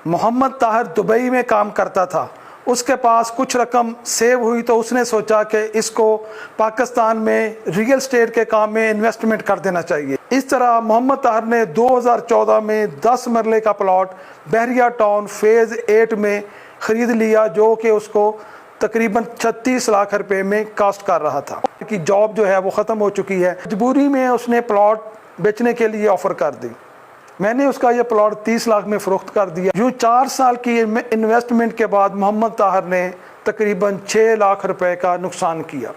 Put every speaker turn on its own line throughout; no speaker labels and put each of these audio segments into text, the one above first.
Mohammad Tahir Dubai में काम करता था। उसके पास कुछ रकम सेव हुई तो उसने सोचा कि इसको पाकिस्तान में रियल एस्टेट के काम में इन्वेस्टमेंट कर देना चाहिए। इस तरह मोहम्मद ताहिर ने 2014 में 10 मरले का प्लॉट बहरिया टाउन फेज़ 8 में ख़रीद लिया, जो कि उसको तकरीबन 36 लाख रुपए में कास्ट कर रहा था कि जॉब जो है वो ख़त्म हो चुकी है। मजबूरी में उसने प्लॉट बेचने के लिए ऑफ़र कर दी। मैंने उसका ये प्लॉट 30 लाख में फ़रोख्त कर दिया। यूँ 4 साल की इन्वेस्टमेंट के बाद मोहम्मद ताहिर ने तकरीबन 6 लाख रुपए का नुकसान किया।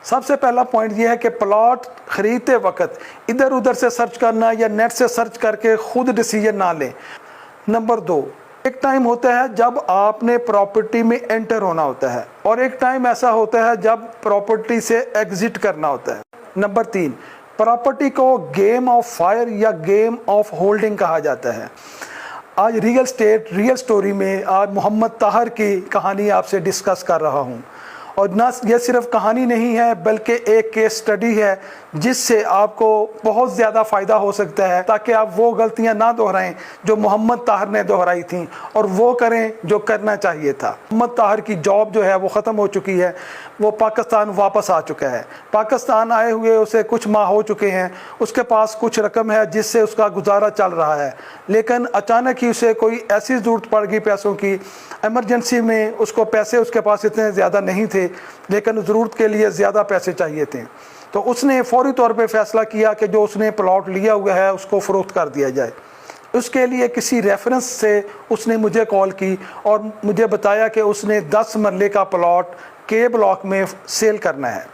सबसे पहला पॉइंट ये है कि प्लॉट ख़रीदते वक्त इधर उधर से सर्च करना या नेट से सर्च करके ख़ुद डिसीजन ना लें। नंबर 2, एक टाइम होता है जब आपने प्रॉपर्टी में एंटर होना होता है और एक टाइम ऐसा होता है जब प्रॉपर्टी से एग्ज़िट करना होता है। नंबर 3, प्रॉपर्टी को गेम ऑफ फायर या गेम ऑफ होल्डिंग कहा जाता है। आज रियल स्टेट रियल स्टोरी में आज मोहम्मद ताहिर की कहानी आपसे डिस्कस कर रहा हूँ, और ना ये सिर्फ कहानी नहीं है बल्कि एक केस स्टडी है जिससे आपको बहुत ज़्यादा फ़ायदा हो सकता है, ताकि आप वो गलतियां ना दोहराएं जो मोहम्मद ताहिर ने दोहराई थी और वो करें जो करना चाहिए था। मोहम्मद ताहिर की जॉब जो है वो ख़त्म हो चुकी है, वो पाकिस्तान वापस आ चुका है। पाकिस्तान आए हुए उसे कुछ माह हो चुके हैं, उसके पास कुछ रकम है जिससे उसका गुजारा चल रहा है, लेकिन अचानक ही उसे कोई ऐसी ज़रूरत पड़ गई पैसों की, एमरजेंसी में उसको पैसे उसके पास इतने ज़्यादा नहीं थे लेकिन ज़रूरत के लिए ज़्यादा पैसे चाहिए थे। तो उसने फ़ौरी तौर पे फ़ैसला किया कि जो उसने प्लॉट लिया हुआ है उसको फ़रोख्त कर दिया जाए। उसके लिए किसी रेफरेंस से उसने मुझे कॉल की और मुझे बताया कि उसने 10 मरले का प्लॉट के ब्लॉक में सेल करना है।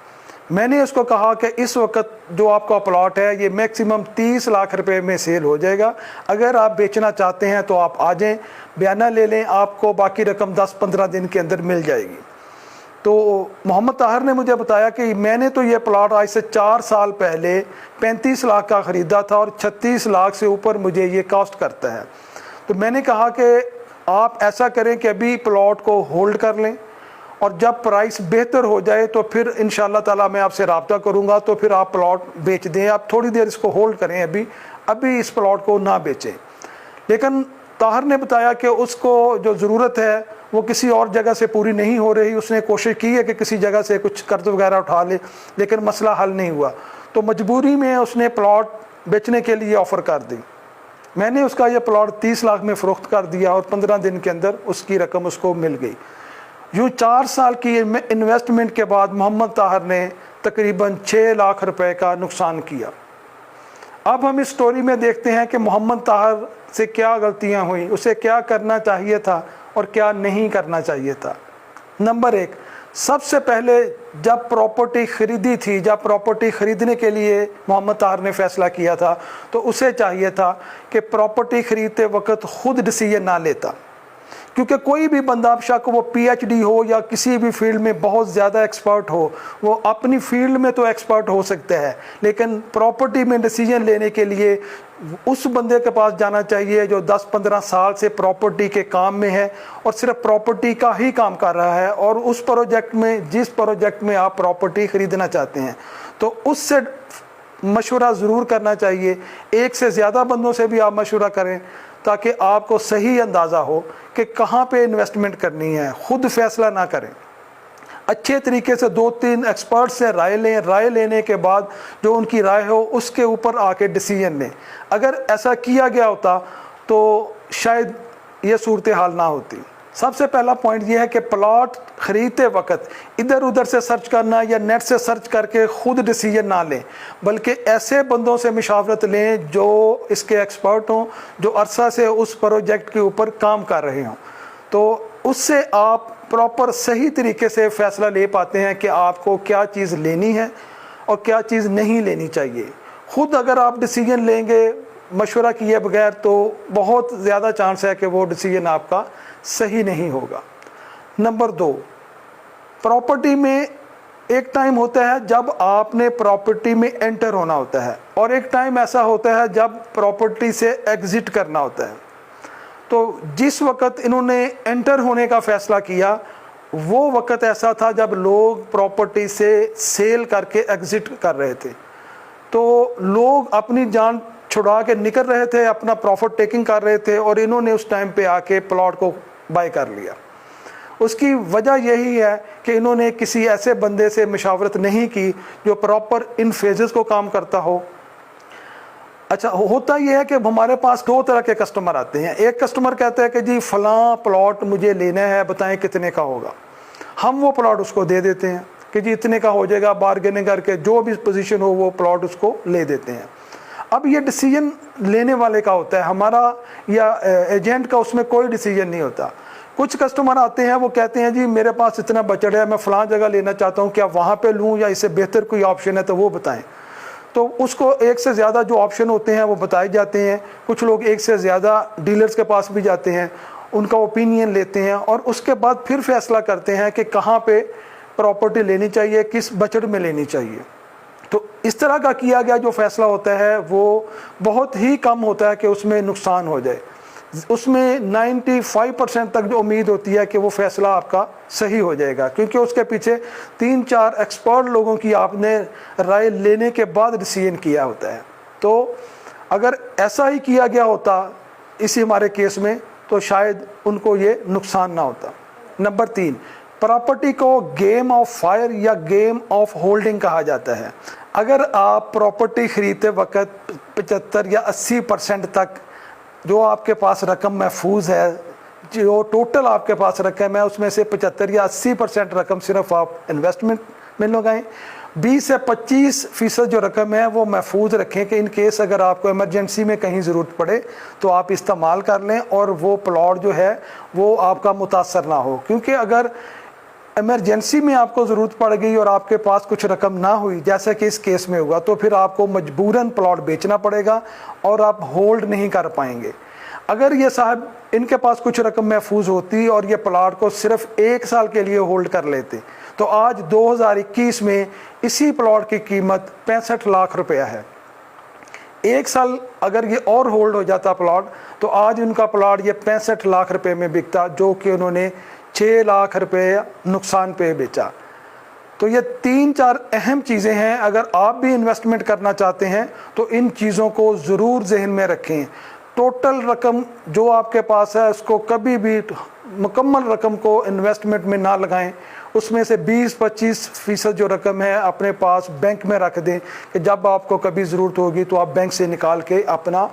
मैंने उसको कहा कि इस वक्त जो आपका प्लॉट है ये मैक्सिमम 30 लाख रुपए में सेल हो जाएगा, अगर आप बेचना चाहते हैं तो आप आ जाएं, बयाना ले लें, आपको बाकी रकम 10-15 दिन के अंदर मिल जाएगी। तो मोहम्मद ताहिर ने मुझे बताया कि मैंने तो ये प्लॉट आज से 4 साल पहले 35 लाख का ख़रीदा था और 36 लाख से ऊपर मुझे ये कॉस्ट करता है। तो मैंने कहा कि आप ऐसा करें कि अभी प्लॉट को होल्ड कर लें और जब प्राइस बेहतर हो जाए तो फिर इंशाअल्लाह ताला मैं आपसे रब्ता करूँगा, तो फिर आप प्लॉट बेच दें। आप थोड़ी देर इसको होल्ड करें, अभी इस प्लॉट को ना बेचें। लेकिन ताहिर ने बताया कि उसको जो ज़रूरत है वो किसी और जगह से पूरी नहीं हो रही। उसने कोशिश की है कि किसी जगह से कुछ कर्ज वगैरह उठा ले, लेकिन मसला हल नहीं हुआ। तो मजबूरी में उसने प्लॉट बेचने के लिए ऑफ़र कर दी। मैंने उसका ये प्लॉट 30 लाख में फ़रोख्त कर दिया और 15 दिन के अंदर उसकी रकम उसको मिल गई। यूँ 4 साल की इन्वेस्टमेंट के बाद मोहम्मद ताहिर ने तकरीबन 6 लाख रुपए का नुकसान किया। अब हम इस स्टोरी में देखते हैं कि मोहम्मद ताहिर से क्या गलतियां हुई, उसे क्या करना चाहिए था और क्या नहीं करना चाहिए था। नंबर 1, सबसे पहले जब प्रॉपर्टी ख़रीदी थी, जब प्रॉपर्टी ख़रीदने के लिए मोहम्मद ताहिर ने फ़ैसला किया था तो उसे चाहिए था कि प्रॉपर्टी ख़रीदते वक्त ख़ुद डिसीजन ना लेता, क्योंकि कोई भी बंदा बेशक वो PhD हो या किसी भी फील्ड में बहुत ज़्यादा एक्सपर्ट हो, वो अपनी फील्ड में तो एक्सपर्ट हो सकता है, लेकिन प्रॉपर्टी में डिसीजन लेने के लिए उस बंदे के पास जाना चाहिए जो 10-15 साल से प्रॉपर्टी के काम में है और सिर्फ प्रॉपर्टी का ही काम कर रहा है, और उस प्रोजेक्ट में, जिस प्रोजेक्ट में आप प्रॉपर्टी ख़रीदना चाहते हैं तो उससे मशवरा ज़रूर करना चाहिए। एक से ज़्यादा बंदों से भी आप मशवरा करें ताकि आपको सही अंदाज़ा हो कि कहाँ पे इन्वेस्टमेंट करनी है। ख़ुद फ़ैसला ना करें, अच्छे तरीके से 2-3 एक्सपर्ट से राय लें। राय लेने के बाद जो उनकी राय हो उसके ऊपर आके डिसीजन लें। अगर ऐसा किया गया होता तो शायद ये सूरत हाल ना होती। सबसे पहला पॉइंट ये है कि प्लॉट ख़रीदते वक्त इधर उधर से सर्च करना या नेट से सर्च करके ख़ुद डिसीजन ना लें, बल्कि ऐसे बंदों से मशावरत लें जो इसके एक्सपर्ट हों, जो अरसा से उस प्रोजेक्ट के ऊपर काम कर रहे हों। तो उससे आप प्रॉपर सही तरीके से फ़ैसला ले पाते हैं कि आपको क्या चीज़ लेनी है और क्या चीज़ नहीं लेनी चाहिए। ख़ुद अगर आप डिसीजन लेंगे मशवरा किए बगैर तो बहुत ज़्यादा चांस है कि वो डिसीजन आपका सही नहीं होगा। नंबर 2, प्रॉपर्टी में एक टाइम होता है जब आपने प्रॉपर्टी में एंटर होना होता है और एक टाइम ऐसा होता है जब प्रॉपर्टी से एग्ज़िट करना होता है। तो जिस वक़्त इन्होंने एंटर होने का फ़ैसला किया वो वक़्त ऐसा था जब लोग प्रॉपर्टी से सेल करके एग्ज़िट कर रहे थे। तो लोग अपनी जान छुड़ा के निकल रहे थे, अपना प्रॉफिट टेकिंग कर रहे थे, और इन्होंने उस टाइम पे आके प्लॉट को बाय कर लिया। उसकी वजह यही है कि इन्होंने किसी ऐसे बंदे से मशावरत नहीं की जो प्रॉपर इन फेजेस को काम करता हो। अच्छा, होता यह है कि हमारे पास दो तरह के कस्टमर आते हैं। एक कस्टमर कहता है कि जी फ़लाँ प्लॉट मुझे लेना है, बताएं कितने का होगा। हम वो प्लॉट उसको दे देते हैं कि जी इतने का हो जाएगा, बार्गेनिंग करके जो भी पोजीशन हो वो प्लॉट उसको ले देते हैं। अब ये डिसीजन लेने वाले का होता है, हमारा या एजेंट का उसमें कोई डिसीजन नहीं होता। कुछ कस्टमर आते हैं, वो कहते हैं जी मेरे पास इतना बजट है, मैं फ़लाँ जगह लेना चाहता हूँ, क्या वहाँ पे लूँ या इससे बेहतर कोई ऑप्शन है तो वो बताएं। तो उसको एक से ज़्यादा जो ऑप्शन होते हैं वो बताए जाते हैं। कुछ लोग एक से ज़्यादा डीलर्स के पास भी जाते हैं, उनका ओपिनियन लेते हैं और उसके बाद फिर फैसला करते हैं कि कहाँ पे प्रॉपर्टी लेनी चाहिए, किस बजट में लेनी चाहिए। तो इस तरह का किया गया जो फैसला होता है वो बहुत ही कम होता है कि उसमें नुकसान हो जाए। उसमें 95% तक जो उम्मीद होती है कि वो फैसला आपका सही हो जाएगा, क्योंकि उसके पीछे 3-4 एक्सपर्ट लोगों की आपने राय लेने के बाद डिसीजन किया होता है। तो अगर ऐसा ही किया गया होता इसी हमारे केस में तो शायद उनको ये नुकसान ना होता। नंबर 3, प्रॉपर्टी को गेम ऑफ फायर या गेम ऑफ होल्डिंग कहा जाता है। अगर आप प्रॉपर्टी खरीदते वक्त 75 या 80% तक जो आपके पास रकम महफूज है, जो टोटल आपके पास रकम है, उसमें से 75 या 80% रकम सिर्फ आप इन्वेस्टमेंट में लगाएं। 20 से 25% जो रकम है वो महफूज रखें कि इन केस अगर आपको इमरजेंसी में कहीं ज़रूरत पड़े तो आप इस्तेमाल कर लें और वो प्लॉट जो है वो आपका मुतासर ना हो। क्योंकि अगर इमरजेंसी में आपको ज़रूरत पड़ गई और आपके पास कुछ रकम ना हुई, जैसा कि इस केस में हुआ, तो फिर आपको मजबूरन प्लॉट बेचना पड़ेगा और आप होल्ड नहीं कर पाएंगे। अगर ये साहब इनके पास कुछ रकम महफूज होती और ये प्लॉट को सिर्फ 1 साल के लिए होल्ड कर लेते तो आज 2021 में इसी प्लॉट की कीमत 65 लाख रुपया है। 1 साल अगर ये और होल्ड हो जाता प्लॉट तो आज उनका प्लॉट ये 65 लाख रुपए में बिकता, जो कि उन्होंने 6 लाख रुपए नुकसान पे बेचा। तो ये 3-4 अहम चीज़ें हैं। अगर आप भी इन्वेस्टमेंट करना चाहते हैं तो इन चीज़ों को ज़रूर जहन में रखें। टोटल रकम जो आपके पास है उसको कभी भी मुकम्मल रकम को इन्वेस्टमेंट में ना लगाएं। उसमें से 20-25% जो रकम है अपने पास बैंक में रख दें कि जब आपको कभी ज़रूरत होगी तो आप बैंक से निकाल के अपना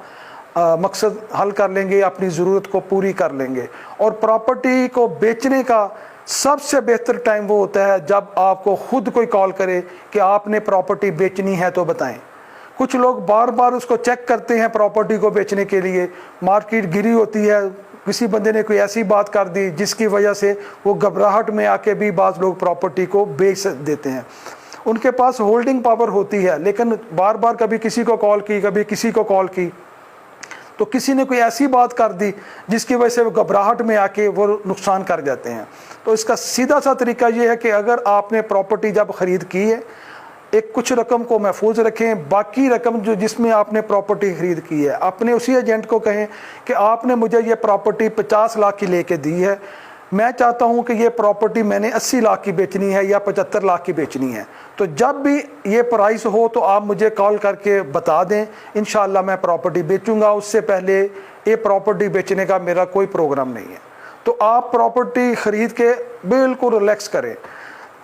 मकसद हल कर लेंगे, अपनी ज़रूरत को पूरी कर लेंगे। और प्रॉपर्टी को बेचने का सबसे बेहतर टाइम वो होता है जब आपको खुद कोई कॉल करे कि आपने प्रॉपर्टी बेचनी है तो बताएं। कुछ लोग बार बार उसको चेक करते हैं प्रॉपर्टी को बेचने के लिए, मार्केट गिरी होती है, किसी बंदे ने कोई ऐसी बात कर दी जिसकी वजह से वो घबराहट में आके भी बाज़ लोग प्रॉपर्टी को बेच देते हैं। उनके पास होल्डिंग पावर होती है लेकिन बार बार कभी किसी को कॉल की, कभी किसी को कॉल की, तो किसी ने कोई ऐसी बात कर दी जिसकी वजह से वो घबराहट में आके वो नुकसान कर जाते हैं। तो इसका सीधा सा तरीका ये है कि अगर आपने प्रॉपर्टी जब ख़रीद की है, एक कुछ रकम को महफूज रखें, बाकी रकम जो जिसमें आपने प्रॉपर्टी ख़रीद की है अपने उसी एजेंट को कहें कि आपने मुझे ये प्रॉपर्टी 50 लाख की लेके दी है, मैं चाहता हूँ कि ये प्रॉपर्टी मैंने 80 लाख की बेचनी है या 75 लाख की बेचनी है। तो जब भी ये प्राइस हो तो आप मुझे कॉल करके बता दें, इंशाल्लाह मैं प्रॉपर्टी बेचूंगा। उससे पहले ये प्रॉपर्टी बेचने का मेरा कोई प्रोग्राम नहीं है। तो आप प्रॉपर्टी ख़रीद के बिल्कुल रिलैक्स करें।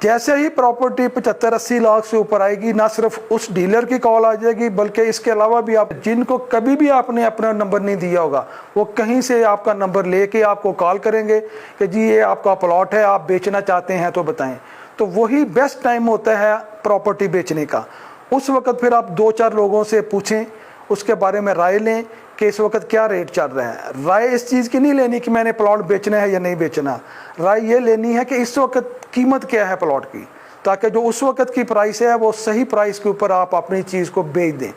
जैसे ही प्रॉपर्टी 75-80 लाख से ऊपर आएगी, ना सिर्फ उस डीलर की कॉल आ जाएगी बल्कि इसके अलावा भी आप जिनको कभी भी आपने अपना नंबर नहीं दिया होगा वो कहीं से आपका नंबर लेके आपको कॉल करेंगे कि जी ये आपका प्लॉट है, आप बेचना चाहते हैं तो बताएं। तो वही बेस्ट टाइम होता है प्रॉपर्टी बेचने का। उस वक्त फिर आप 2-4 लोगों से पूछें, उसके बारे में राय लें कि इस वक्त क्या रेट चल रहा है। राय इस चीज़ की नहीं लेनी कि मैंने प्लॉट बेचना है या नहीं बेचना, राय ये लेनी है कि इस वक्त कीमत क्या है प्लॉट की, ताकि जो उस वक्त की प्राइस है वो सही प्राइस के ऊपर आप अपनी चीज़ को बेच दें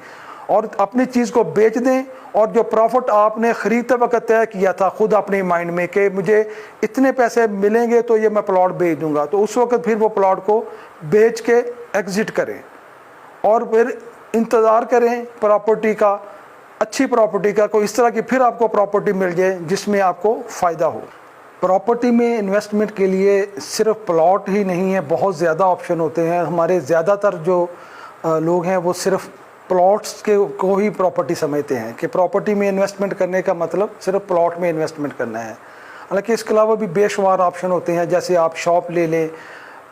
और अपनी चीज़ को बेच दें। और जो प्रॉफिट आपने ख़रीदते वक्त तय किया था खुद अपने माइंड में कि मुझे इतने पैसे मिलेंगे तो ये मैं प्लॉट बेच दूंगा, तो उस वक्त फिर वो प्लॉट को बेच के एग्ज़िट करें और फिर इंतज़ार करें प्रॉपर्टी का, अच्छी प्रॉपर्टी का, कोई इस तरह की फिर आपको प्रॉपर्टी मिल जाए जिसमें आपको फ़ायदा हो। प्रॉपर्टी में इन्वेस्टमेंट के लिए सिर्फ प्लॉट ही नहीं है, बहुत ज़्यादा ऑप्शन होते हैं। हमारे ज़्यादातर जो लोग हैं वो सिर्फ प्लॉट्स के को ही प्रॉपर्टी समझते हैं कि प्रॉपर्टी में इन्वेस्टमेंट करने का मतलब सिर्फ प्लॉट में इन्वेस्टमेंट करना है। हालांकि इसके अलावा भी बेशुमार ऑप्शन होते हैं, जैसे आप शॉप ले लें,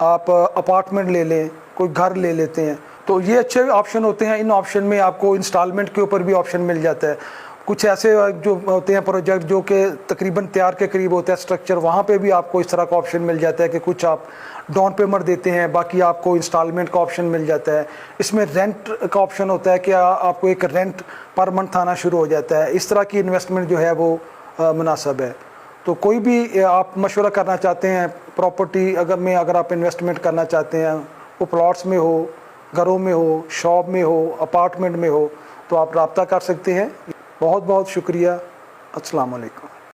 आप अपार्टमेंट ले लें, कोई घर ले लेते हैं, तो ये अच्छे ऑप्शन होते हैं। इन ऑप्शन में आपको इंस्टॉलमेंट के ऊपर भी ऑप्शन मिल जाता है। कुछ ऐसे जो होते हैं प्रोजेक्ट जो कि तकरीबन तैयार के करीब होता है स्ट्रक्चर, वहाँ पे भी आपको इस तरह का ऑप्शन मिल जाता है कि कुछ आप डाउन पेमेंट देते हैं, बाकी आपको इंस्टॉलमेंट का ऑप्शन मिल जाता है। इसमें रेंट का ऑप्शन होता है कि आपको एक रेंट पर मंथ आना शुरू हो जाता है। इस तरह की इन्वेस्टमेंट जो है वो मुनासिब है। तो कोई भी आप मशवरा करना चाहते हैं प्रॉपर्टी अगर आप इन्वेस्टमेंट करना चाहते हैं, वो प्लॉट्स में हो, घरों में हो, शॉप में हो, अपार्टमेंट में हो, तो आप रब्ता कर सकते हैं। बहुत बहुत शुक्रिया। अस्सलाम वालेकुम।